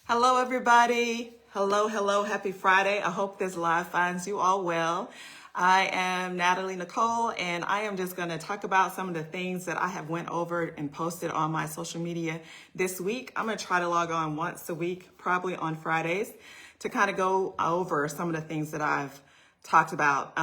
Hello, everybody. Hello, hello. Happy Friday. I hope this live finds you all well. I am Natalie Nicole, and I am just going to talk about some of the things that I have went over and posted on my social media this week. I'm going to try to log on once a week, probably on Fridays, to kind of go over some of the things that I've talked about.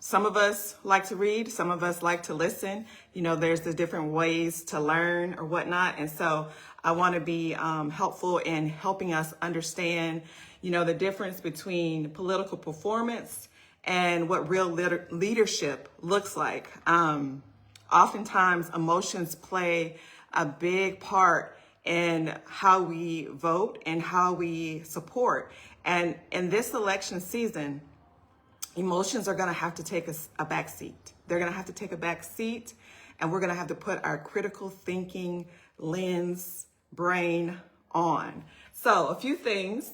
Some of us like to read, some of us like to listen. You know, there's the different ways to learn or whatnot. And so I want to be helpful in helping us understand, you know, the difference between political performance and what real leadership looks like. Oftentimes emotions play a big part in how we vote and how we support. And in this election season, emotions are going to have to take a back seat. They're going to have to take a back seat, and we're going to have to put our critical thinking lens, brain on. So a few things.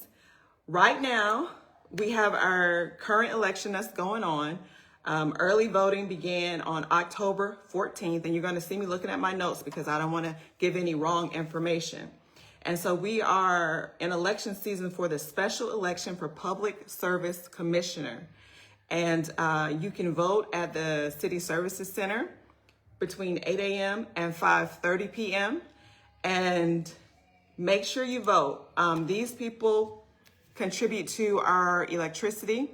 Right now, we have our current election that's going on. Early voting began on October 14th, and you're going to see me looking at my notes because I don't want to give any wrong information. And so we are in election season for the special election for Public Service Commissioner. And you can vote at the City Services Center between 8 a.m. and 5:30 p.m. And make sure you vote. These people contribute to our electricity,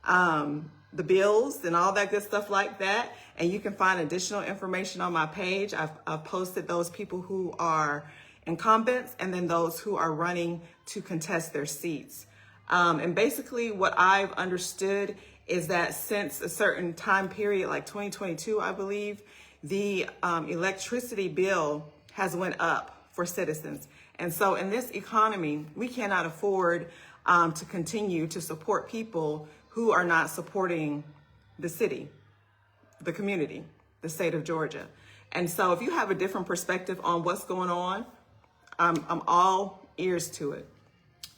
the bills and all that good stuff like that. And you can find additional information on my page. I've posted those people who are incumbents and then those who are running to contest their seats. And basically what I've understood is that since a certain time period, like 2022, I believe, the electricity bill has went up for citizens. And so in this economy, we cannot afford to continue to support people who are not supporting the city, the community, the state of Georgia. And so if you have a different perspective on what's going on, I'm all ears to it.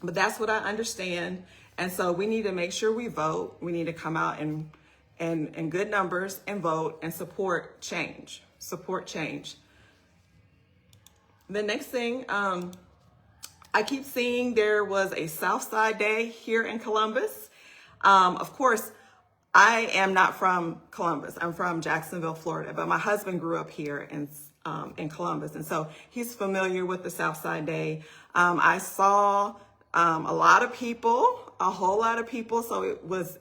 But that's what I understand. And so we need to make sure we vote. We need to come out in good numbers and vote and support change. Support change. The next thing, I keep seeing there was a Southside Day here in Columbus. Of course, I am not from Columbus. I'm from Jacksonville, Florida, but my husband grew up here in Columbus. And so he's familiar with the Southside Day. I saw a lot of people, a whole lot of people. So it was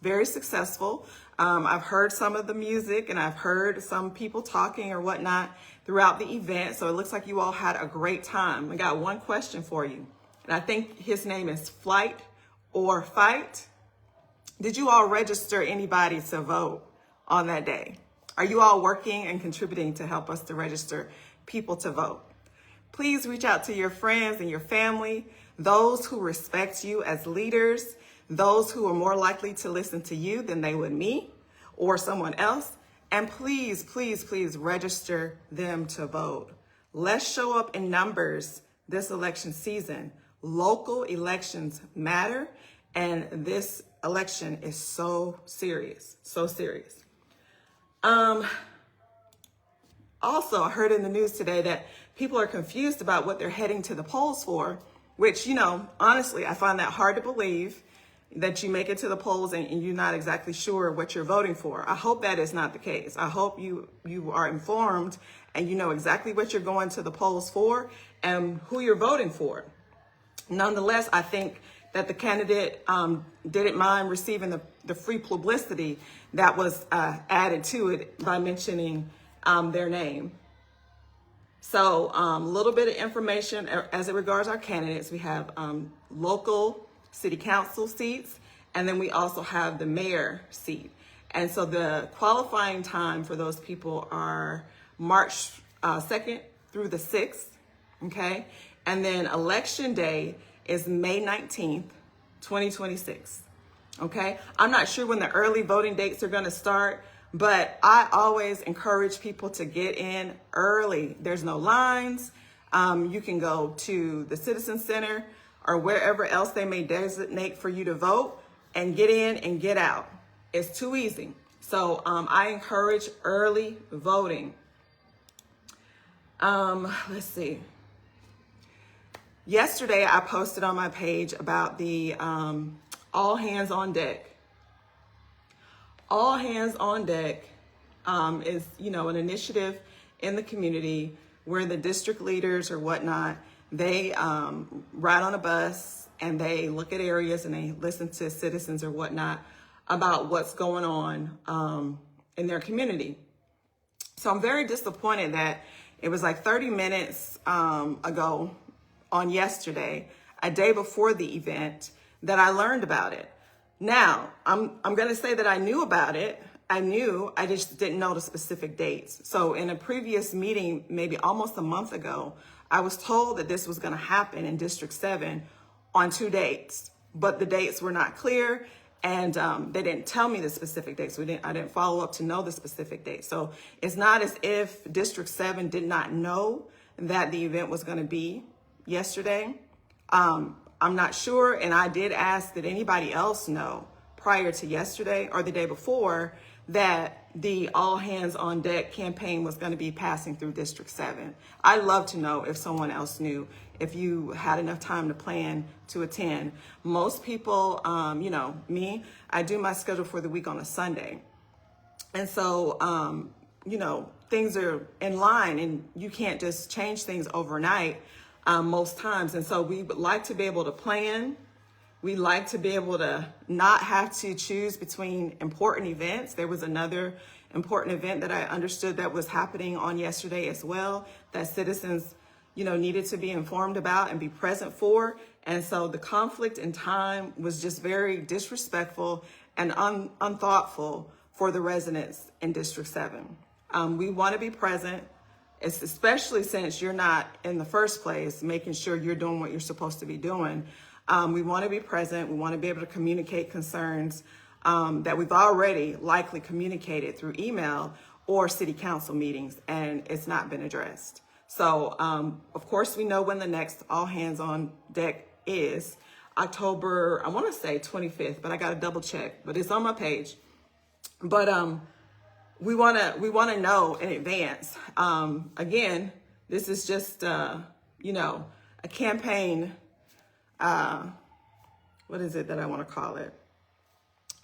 very successful. I've heard some of the music and I've heard some people talking or whatnot throughout the event. So it looks like you all had a great time. I got one question for you. And I think his name is Flight or Fight. Did you all register anybody to vote on that day? Are you all working and contributing to help us to register people to vote? Please reach out to your friends and your family, those who respect you as leaders, those who are more likely to listen to you than they would me or someone else. And please, please, please register them to vote. Let's show up in numbers this election season. Local elections matter, and this election is so serious, so serious. Also, I heard in the news today that people are confused about what they're heading to the polls for, which, you know, honestly, I find that hard to believe that you make it to the polls and you're not exactly sure what you're voting for. I hope that is not the case. I hope you are informed and you know exactly what you're going to the polls for and who you're voting for. Nonetheless, I think that the candidate didn't mind receiving the free publicity that was added to it by mentioning their name. So a little bit of information as it regards our candidates. We have local city council seats, and then we also have the mayor seat. And so the qualifying time for those people are March 2nd through the 6th, okay? And then election day is May 19th, 2026, okay? I'm not sure when the early voting dates are gonna start, but I always encourage people to get in early. There's no lines. You can go to the Citizen Center or wherever else they may designate for you to vote and get in and get out. It's too easy. So I encourage early voting. Let's see. Yesterday, I posted on my page about the all hands on deck. All hands on deck is, an initiative in the community where the district leaders or whatnot, they ride on a bus and they look at areas and they listen to citizens or whatnot about what's going on in their community. So I'm very disappointed that it was like 30 minutes ago on yesterday, a day before the event, that I learned about it. Now, I'm going to say that I knew about it. I just didn't know the specific dates. So in a previous meeting, maybe almost a month ago, I was told that this was going to happen in District 7 on 2 dates, but the dates were not clear, and they didn't tell me the specific dates. I didn't follow up to know the specific dates. So it's not as if District 7 did not know that the event was going to be yesterday. I'm not sure, and I did ask, did anybody else know prior to yesterday or the day before that the All Hands on Deck campaign was going to be passing through District 7? I'd love to know if someone else knew, if you had enough time to plan to attend. Most people, me, I do my schedule for the week on a Sunday. And so, things are in line and you can't just change things overnight most times. And so we would like to be able to plan. We like to be able to not have to choose between important events. There was another important event that I understood that was happening on yesterday as well, that citizens, needed to be informed about and be present for. And so the conflict in time was just very disrespectful and unthoughtful for the residents in District 7. We want to be present. It's especially since you're not in the first place making sure you're doing what you're supposed to be doing. We want to be present. We want to be able to communicate concerns that we've already likely communicated through email or city council meetings, and it's not been addressed. So, of course, we know when the next All Hands on Deck is. October, I want to say 25th, but I got to double check, but it's on my page. But we want to know in advance. Again, this is just a campaign. What is it that I want to call it?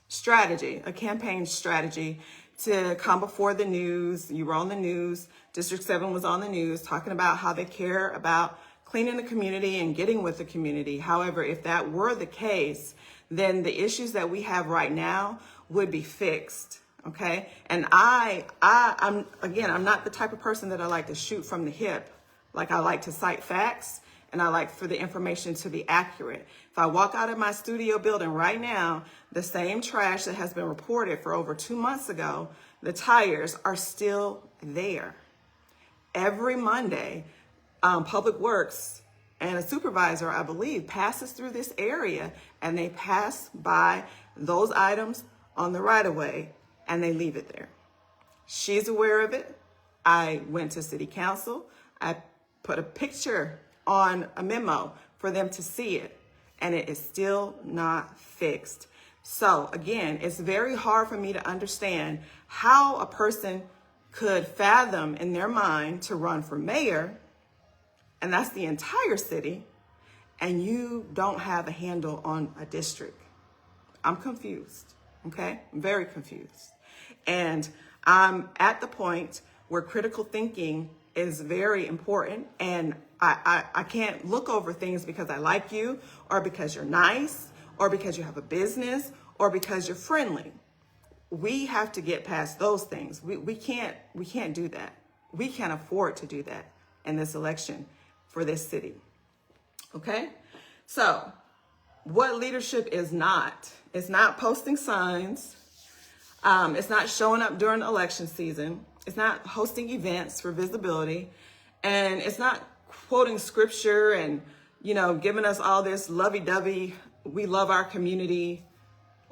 Strategy, a campaign strategy to come before the news. You were on the news. District 7 was on the news talking about how they care about cleaning the community and getting with the community. However, if that were the case, then the issues that we have right now would be fixed. Okay. And I'm not the type of person that I like to shoot from the hip. Like, I like to cite facts and I like for the information to be accurate. If I walk out of my studio building right now, the same trash that has been reported for over 2 months ago, the tires are still there. Every Monday, Public Works and a supervisor, I believe, passes through this area and they pass by those items on the right of way and they leave it there. She's aware of it. I went to city council. I put a picture on a memo for them to see it, and it is still not fixed. So again, it's very hard for me to understand how a person could fathom in their mind to run for mayor, and that's the entire city, and you don't have a handle on a district. I'm confused, okay? I'm very confused. And I'm at the point where critical thinking is very important, and I can't look over things because I like you, or because you're nice, or because you have a business, or because you're friendly. We have to get past those things. We can't do that. We can't afford to do that in this election for this city. Okay? So, what leadership is not? It's not posting signs. It's not showing up during election season. It's not hosting events for visibility. And it's not quoting scripture and, giving us all this lovey-dovey, we love our community,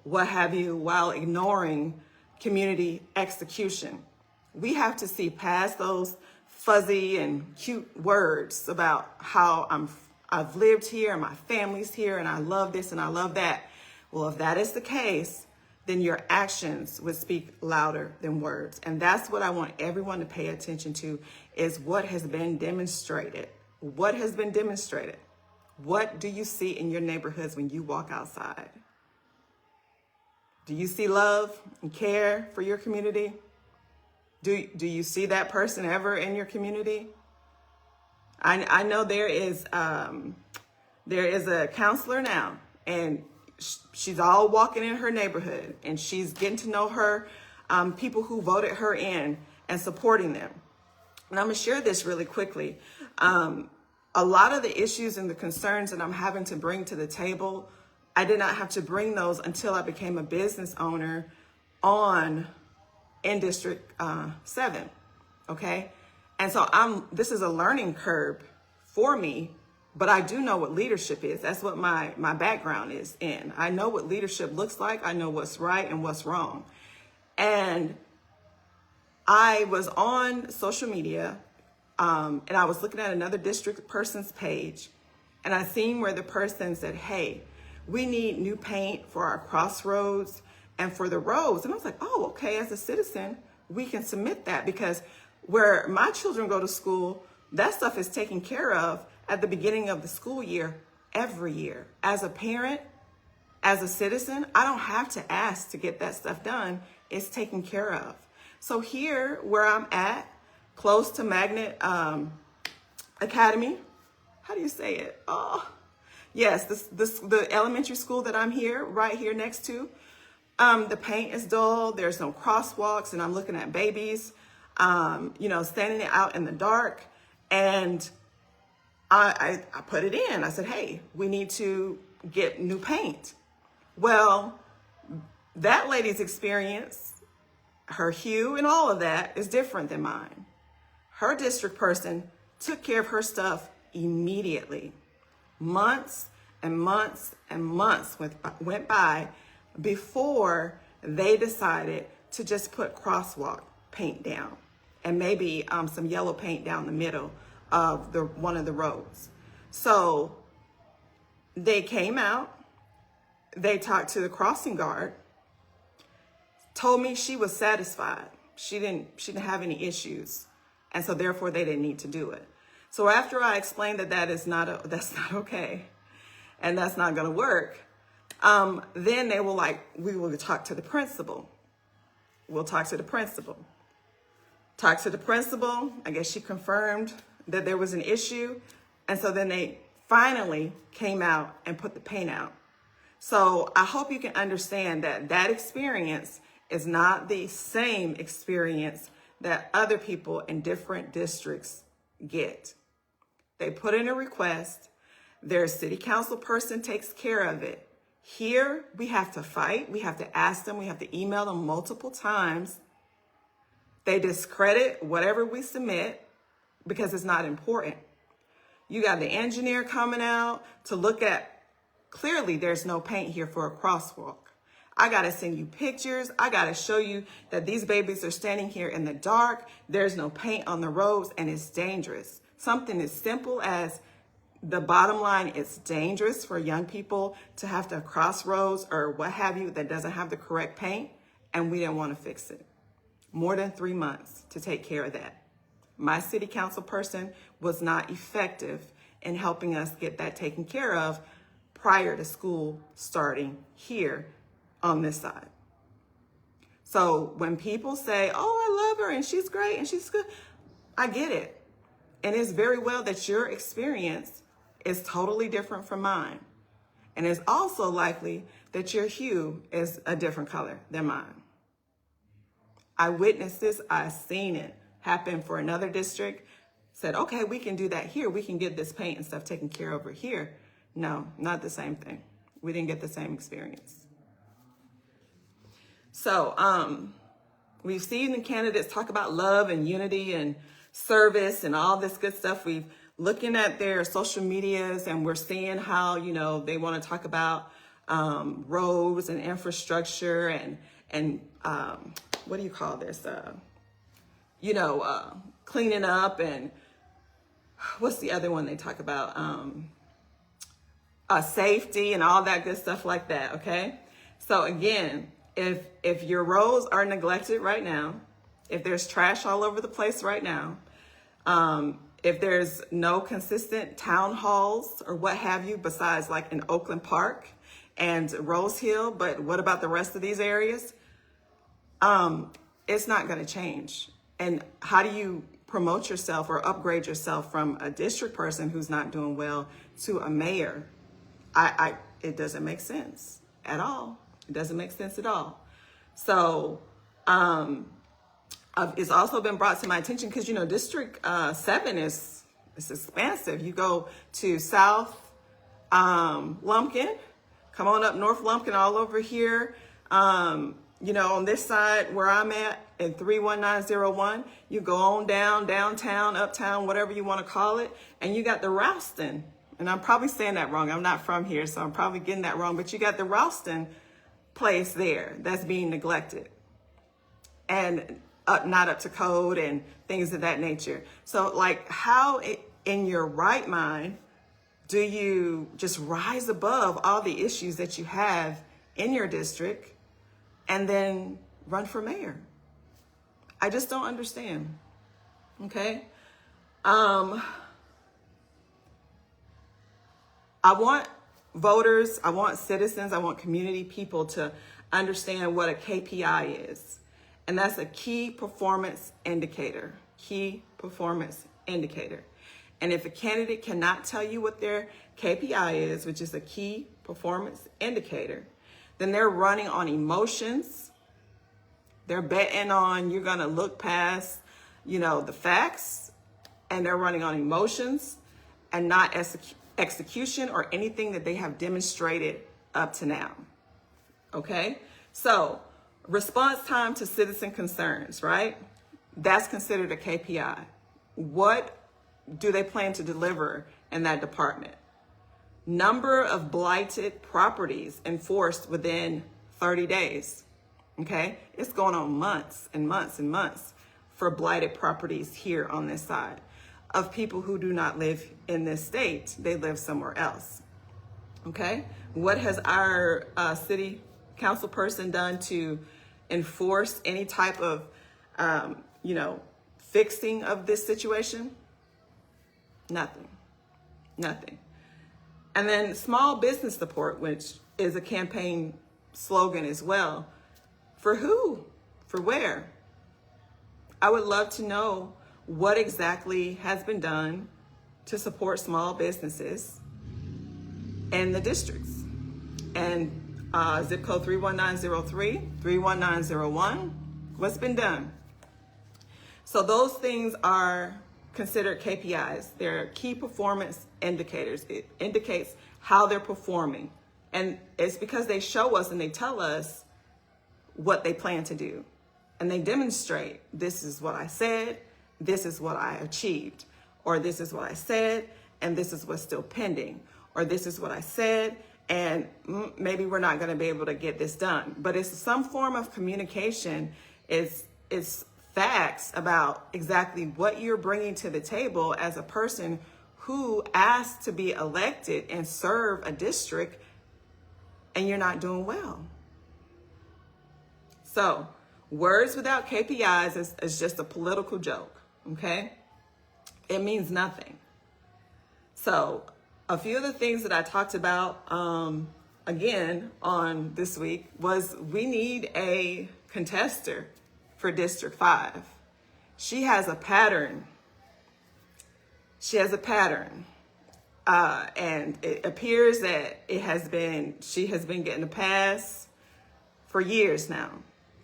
what have you, while ignoring community execution. We have to see past those fuzzy and cute words about how I've lived here and my family's here and I love this and I love that. Well, if that is the case, then your actions would speak louder than words. And that's what I want everyone to pay attention to, is what has been demonstrated. What has been demonstrated? What do you see in your neighborhoods when you walk outside? Do you see love and care for your community? Do you see that person ever in your community? I know there is a counselor now, and she's all walking in her neighborhood, and she's getting to know her people who voted her in and supporting them. And I'm gonna share this really quickly. A lot of the issues and the concerns that I'm having to bring to the table, I did not have to bring those until I became a business owner in District 7, okay? And so this is a learning curve for me, but I do know what leadership is. That's what my background is in. I know what leadership looks like. I know what's right and what's wrong. And I was on social media, and I was looking at another district person's page, and I seen where the person said, hey, we need new paint for our crossroads and for the roads. And I was like, oh, okay, as a citizen, we can submit that, because where my children go to school, that stuff is taken care of at the beginning of the school year every year. As a parent, as a citizen, I don't have to ask to get that stuff done. It's taken care of. So here where I'm at, close to Magnet Academy, how do you say it? Oh, yes, the elementary school that I'm right here next to, the paint is dull. There's no crosswalks, and I'm looking at babies, standing out in the dark. And I put it in. I said, hey, we need to get new paint. Well, that lady's experience, her hue and all of that is different than mine. Her district person took care of her stuff immediately. Months and months and months went by before they decided to just put crosswalk paint down and maybe some yellow paint down the middle of one of the roads. So they came out, they talked to the crossing guard, told me she was satisfied. She didn't have any issues, and so therefore they didn't need to do it. So after I explained that that's not okay, and that's not going to work, then they were like, we will talk to the principal. We'll talk to the principal. Talked to the principal. I guess she confirmed that there was an issue, and so then they finally came out and put the paint out. So I hope you can understand that experience is not the same experience that other people in different districts get. They put in a request, their city council person takes care of it. Here, we have to fight, we have to ask them, we have to email them multiple times. They discredit whatever we submit because it's not important. You got the engineer coming out to look at, clearly there's no paint here for a crosswalk. I gotta send you pictures. I gotta show you that these babies are standing here in the dark. There's no paint on the roads and it's dangerous. Something as simple as the bottom line, it's dangerous for young people to have to cross roads or what have you that doesn't have the correct paint, and we didn't want to fix it. More than 3 months to take care of that. My city council person was not effective in helping us get that taken care of prior to school starting here on this side. So when people say, oh, I love her and she's great and she's good, I get it. And it's very well that your experience is totally different from mine. And it's also likely that your hue is a different color than mine. I witnessed this, I seen it happen for another district, said, okay, we can do that here. We can get this paint and stuff taken care of over here. No, not the same thing. We didn't get the same experience. So we've seen the candidates talk about love and unity and service and all this good stuff. We've looking at their social medias and we're seeing how, they want to talk about roads and infrastructure and what do you call this? Cleaning up, and what's the other one they talk about? Safety and all that good stuff like that. Okay. So again, if your roads are neglected right now, if there's trash all over the place right now, if there's no consistent town halls or what have you, besides like in Oakland Park and Rose Hill, but what about the rest of these areas? It's not going to change. And how do you promote yourself or upgrade yourself from a district person who's not doing well to a mayor? It doesn't make sense at all. It doesn't make sense at all. So, it's also been brought to my attention because, District 7 is expansive. You go to South Lumpkin, come on up North Lumpkin, all over here. On this side where I'm at in 31901, you go on down, downtown, uptown, whatever you want to call it, and you got the Ralston. And I'm probably saying that wrong. I'm not from here, so I'm probably getting that wrong. But you got the Ralston place there that's being neglected and not up to code and things of that nature. So like how in your right mind do you just rise above all the issues that you have in your district and then run for mayor? I just don't understand. Okay. I want voters, I want citizens, I want community people to understand what a KPI is. And that's a key performance indicator. Key performance indicator. And if a candidate cannot tell you what their KPI is, which is a key performance indicator, then they're running on emotions. They're betting on you're going to look past, the facts, and they're running on emotions and not execution or anything that they have demonstrated up to now. Okay? So, response time to citizen concerns, right? That's considered a KPI. What do they plan to deliver in that department? Number of blighted properties enforced within 30 days. Okay? It's going on months and months and months for blighted properties here on this side of people who do not live in this state. They live somewhere else. Okay? What has our city council person done to enforce any type of, fixing of this situation? Nothing. And then small business support, which is a campaign slogan as well. For who? For where? I would love to know what exactly has been done to support small businesses in the districts. And zip code 31903, 31901, what's been done? So those things are considered KPIs. They're key performance indicators. It indicates how they're performing. And it's because they show us and they tell us what they plan to do. And they demonstrate, this is what I said, this is what I achieved, or this is what I said, and this is what's still pending, or this is what I said, and maybe we're not going to be able to get this done. But it's some form of communication. It's facts about exactly what you're bringing to the table as a person who asked to be elected and serve a district, and you're not doing well. So words without KPIs is just a political joke, okay? It means nothing. So a few of the things that I talked about, again, on this week was we need a contester for District 5. She has a pattern. And it appears that she has been getting a pass for years now.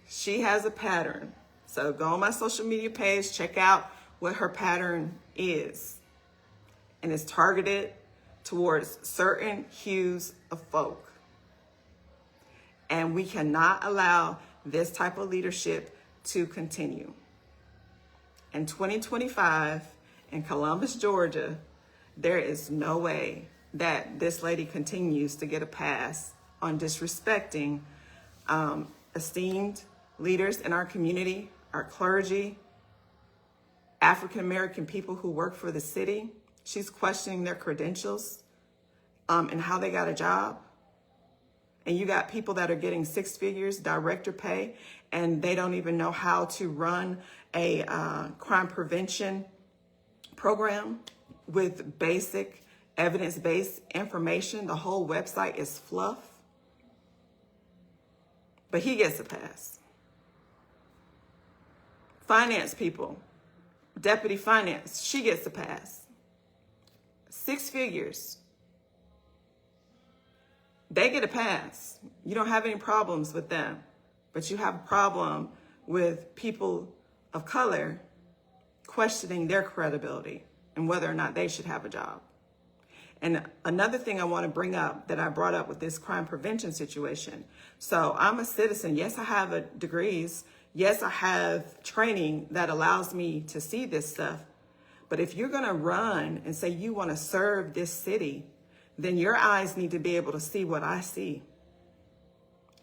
She has a pattern. So go on my social media page, check out what her pattern is. And it's targeted towards certain hues of folk. And we cannot allow this type of leadership to continue. In 2025, in Columbus, Georgia, there is no way that this lady continues to get a pass on disrespecting esteemed leaders in our community, our clergy, African-American people who work for the city. She's questioning their credentials and how they got a job. And you got people that are getting six figures, director pay, and they don't even know how to run a crime prevention program with basic evidence-based information. The whole website is fluff. But he gets a pass. Finance people, deputy finance, she gets a pass. 6 figures. They get a pass. You don't have any problems with them, but you have a problem with people of color questioning their credibility and whether or not they should have a job. And another thing I want to bring up that I brought up with this crime prevention situation. So I'm a citizen. Yes, I have degrees. Yes, I have training that allows me to see this stuff. But if you're going to run and say you want to serve this city, then your eyes need to be able to see what I see.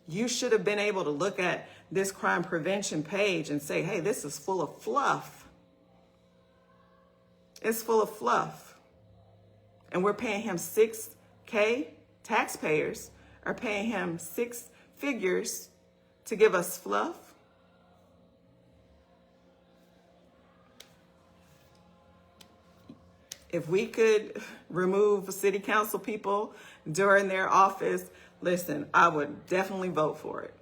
You should have been able to look at this crime prevention page and say, hey, this is full of fluff. It's full of fluff. And we're paying him $6K. Taxpayers are paying him 6 figures to give us fluff. If we could remove city council people during their office, listen, I would definitely vote for it.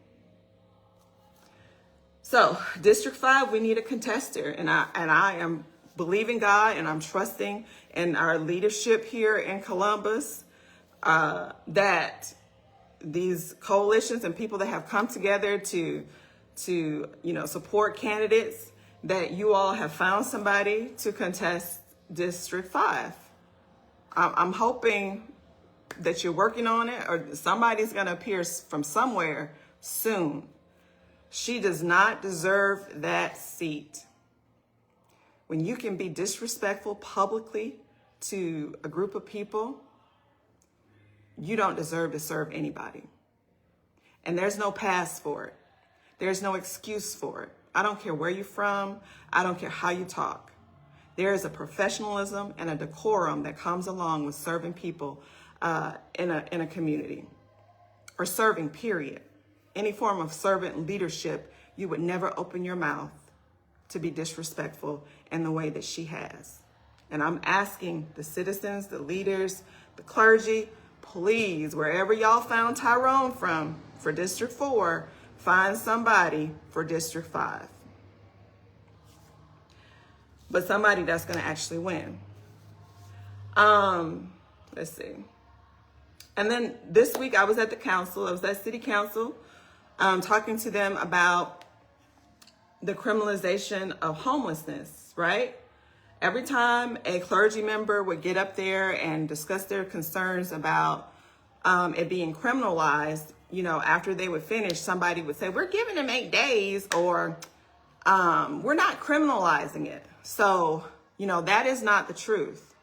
So, District 5, we need a contester, and I am believing God, and I'm trusting in our leadership here in Columbus that these coalitions and people that have come together to support candidates, that you all have found somebody to contest District 5. I'm hoping that you're working on it, or somebody's going to appear from somewhere soon. She does not deserve that seat. When you can be disrespectful publicly to a group of people, you don't deserve to serve anybody. And there's no pass for it. There's no excuse for it. I don't care where you're from. I don't care how you talk. There is a professionalism and a decorum that comes along with serving people in a community, or serving, period. Any form of servant leadership, you would never open your mouth to be disrespectful in the way that she has. And I'm asking the citizens, the leaders, the clergy, please, wherever y'all found Tyrone from for District 4, find somebody for District 5. But somebody that's going to actually win. Let's see. And then this week I was at the council. I was at city council talking to them about the criminalization of homelessness, right? Every time a clergy member would get up there and discuss their concerns about it being criminalized, after they would finish, somebody would say, we're giving them 8 days, or we're not criminalizing it. So, that is not the truth.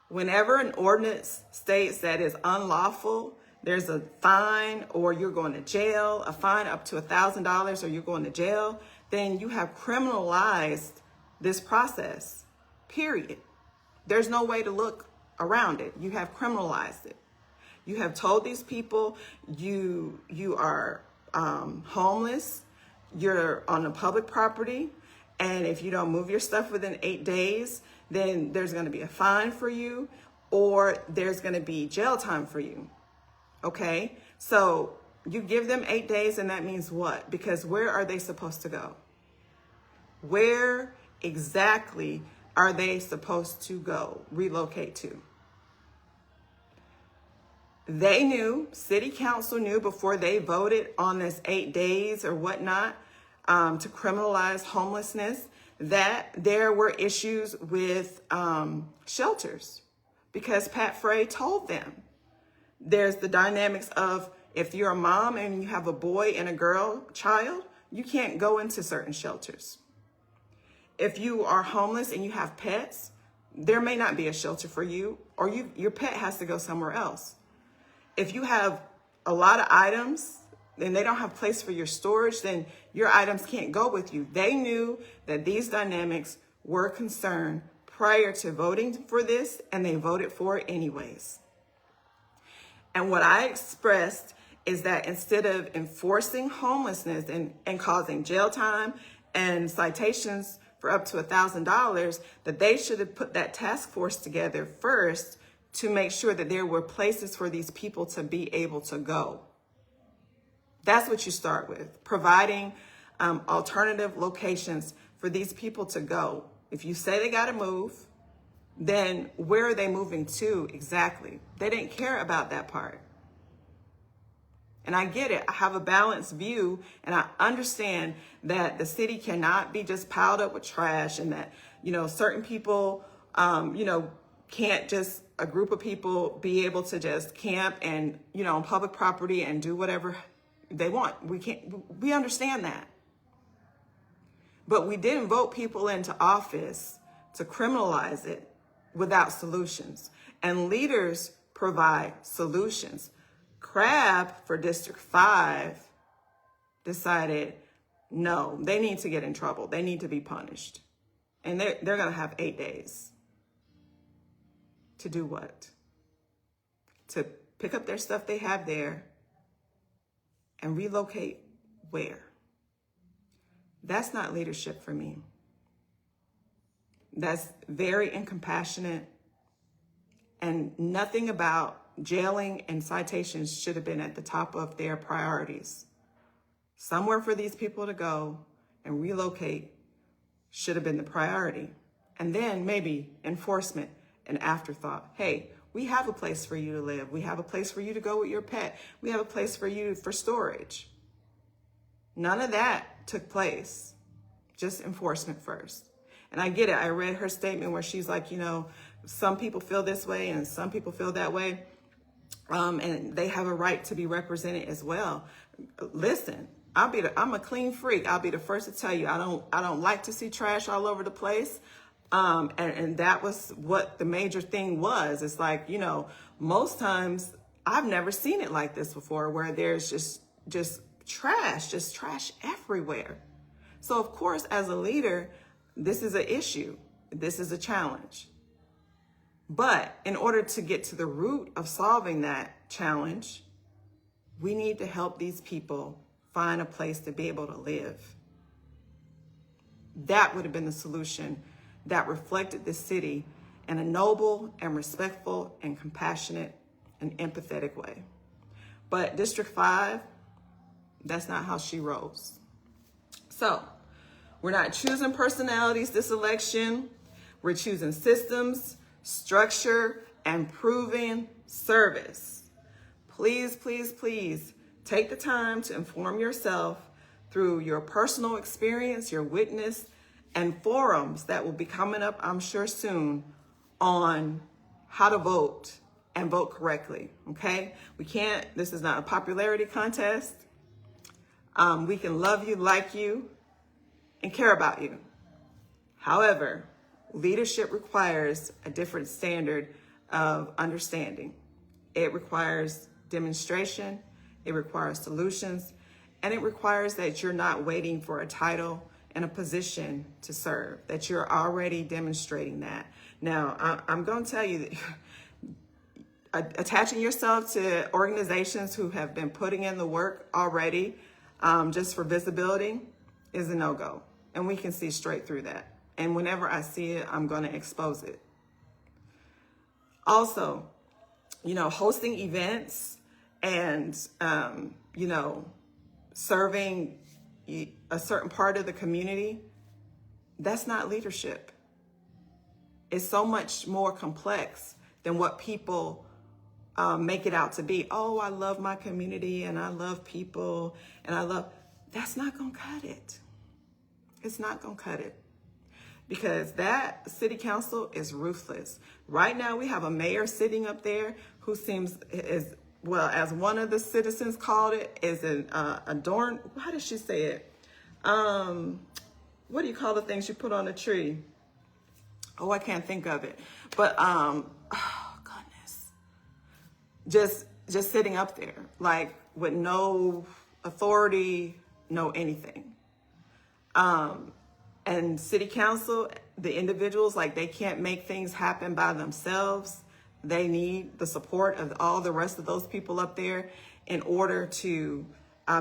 Whenever an ordinance states that is unlawful, there's a fine, or you're going to jail, a fine up to $1,000, or you're going to jail, then you have criminalized this process, period. There's no way to look around it. You have criminalized it. You have told these people you are homeless, you're on a public property, and if you don't move your stuff within 8 days, then there's going to be a fine for you, or there's going to be jail time for you. Okay? So you give them 8 days, and that means what? Because where are they supposed to go? Where exactly are they supposed to go, relocate to? They knew, city council knew before they voted on this 8 days or whatnot to criminalize homelessness, that there were issues with shelters, because Pat Frey told them. There's the dynamics of, if you're a mom and you have a boy and a girl child, you can't go into certain shelters. If you are homeless and you have pets, there may not be a shelter for you, or your pet has to go somewhere else. If you have a lot of items and they don't have place for your storage, then your items can't go with you. They knew that these dynamics were a concern prior to voting for this, and they voted for it anyways. And what I expressed is that instead of enforcing homelessness and causing jail time and citations for up to $1,000, that they should have put that task force together first to make sure that there were places for these people to be able to go. That's what you start with, providing alternative locations for these people to go. If you say they got to move, then where are they moving to exactly? They didn't care about that part. And I get it. I have a balanced view, and I understand that the city cannot be just piled up with trash, and that, certain people, can't just, a group of people be able to just camp and, on public property and do whatever they want. We understand that. But we didn't vote people into office to criminalize it without solutions. And leaders provide solutions. Crab for District 5 decided, no, they need to get in trouble. They need to be punished. And they're going to have 8 days. To do what? To pick up their stuff they have there and relocate where? That's not leadership for me. That's very incompassionate, and nothing about jailing and citations should have been at the top of their priorities. Somewhere for these people to go and relocate should have been the priority. And then maybe enforcement, an afterthought. Hey, we have a place for you to live. We have a place for you to go with your pet. We have a place for you for storage. None of that took place. Just enforcement first. And I get it. I read her statement where she's like, some people feel this way and some people feel that way. And they have a right to be represented as well. Listen, I'm a clean freak. I'll be the first to tell you, I don't like to see trash all over the place. And that was what the major thing was. It's like, most times I've never seen it like this before, where there's just trash everywhere. So of course, as a leader, this is an issue. This is a challenge. But in order to get to the root of solving that challenge, we need to help these people find a place to be able to live. That would have been the solution that reflected the city in a noble and respectful and compassionate and empathetic way. But District 5, that's not how she rolls. So we're not choosing personalities this election. We're choosing systems, structure, and proven service. Please, please, please take the time to inform yourself through your personal experience, your witness, and forums that will be coming up, I'm sure, soon on how to vote and vote correctly, okay? This is not a popularity contest. We can love you, like you, and care about you. However, leadership requires a different standard of understanding. It requires demonstration, it requires solutions, and it requires that you're not waiting for a title and a position to serve, that you're already demonstrating that. Now, I'm going to tell you that attaching yourself to organizations who have been putting in the work already just for visibility is a no-go. And we can see straight through that. And whenever I see it, I'm going to expose it. Also, hosting events and, serving a certain part of the community, that's not leadership. It's so much more complex than what people make it out to be. Oh, I love my community and I love people and that's not going to cut it. It's not going to cut it. Because that city council is ruthless. Right now, we have a mayor sitting up there who seems, as one of the citizens called it, is an adorn. How does she say it? What do you call the things you put on a tree? Oh, I can't think of it. But oh goodness, just sitting up there, like with no authority, no anything. And city council, the individuals, like they can't make things happen by themselves. They need the support of all the rest of those people up there in order to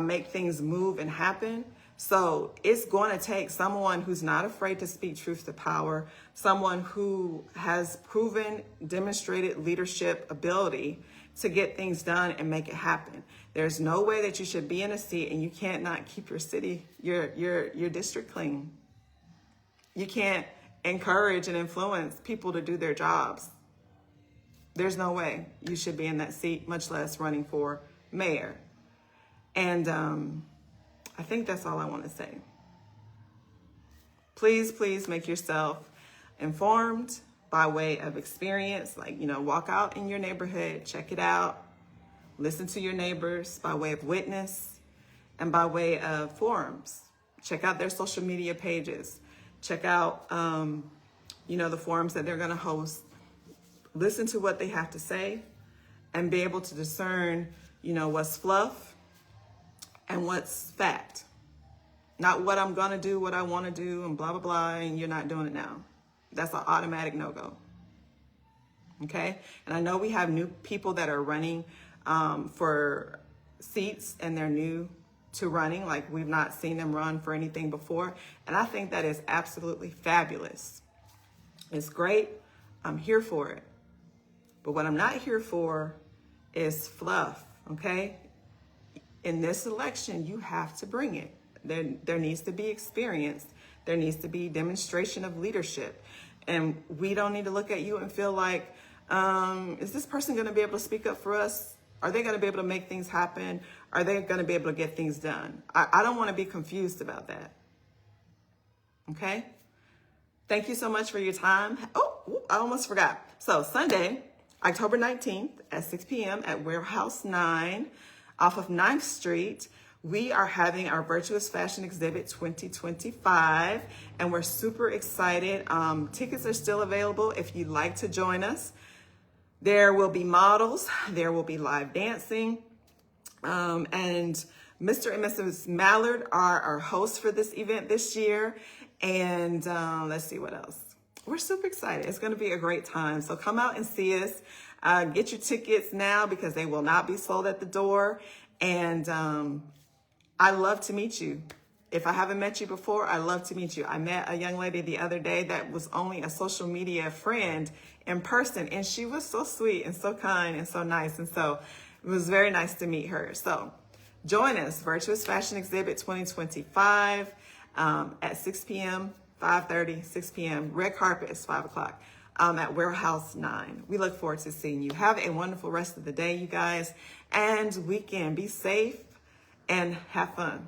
make things move and happen. So it's going to take someone who's not afraid to speak truth to power, someone who has proven, demonstrated leadership ability to get things done and make it happen. There's no way that you should be in a seat and you can't not keep your city, your district clean. You can't encourage and influence people to do their jobs. There's no way you should be in that seat, much less running for mayor. And I think that's all I want to say. Please, please make yourself informed by way of experience. Like, walk out in your neighborhood, check it out, listen to your neighbors by way of witness and by way of forums. Check out their social media pages. Check out, the forums that they're going to host. Listen to what they have to say and be able to discern, what's fluff and what's fact. Not what I'm going to do, what I want to do, and blah, blah, blah, and you're not doing it now. That's an automatic no-go. Okay? And I know we have new people that are running for seats, and they're new to running. Like, we've not seen them run for anything before. And I think that is absolutely fabulous. It's great. I'm here for it. But what I'm not here for is fluff, okay? In this election, you have to bring it. There needs to be experience. There needs to be demonstration of leadership. And we don't need to look at you and feel like, is this person going to be able to speak up for us? Are they going to be able to make things happen? Are they going to be able to get things done? I don't want to be confused about that. Okay? Thank you so much for your time. Oh, I almost forgot. So Sunday, October 19th at 6 p.m. at Warehouse 9 off of 9th Street, we are having our Virtuous Fashion Exhibit 2025, and we're super excited. Tickets are still available if you'd like to join us. There will be models, there will be live dancing, and Mr. and Mrs. Mallard are our hosts for this event this year. And let's see what else. We're super excited. It's going to be a great time. So come out and see us. Get your tickets now because they will not be sold at the door. And I love to meet you. If I haven't met you before, I love to meet you. I met a young lady the other day that was only a social media friend in person, and she was so sweet and so kind and so nice. And so it was very nice to meet her. So join us, Virtuous Fashion Exhibit 2025 at 6 p.m., 5:30, 6 p.m. Red carpet is 5 o'clock at Warehouse 9. We look forward to seeing you. Have a wonderful rest of the day, you guys, and weekend. Be safe and have fun.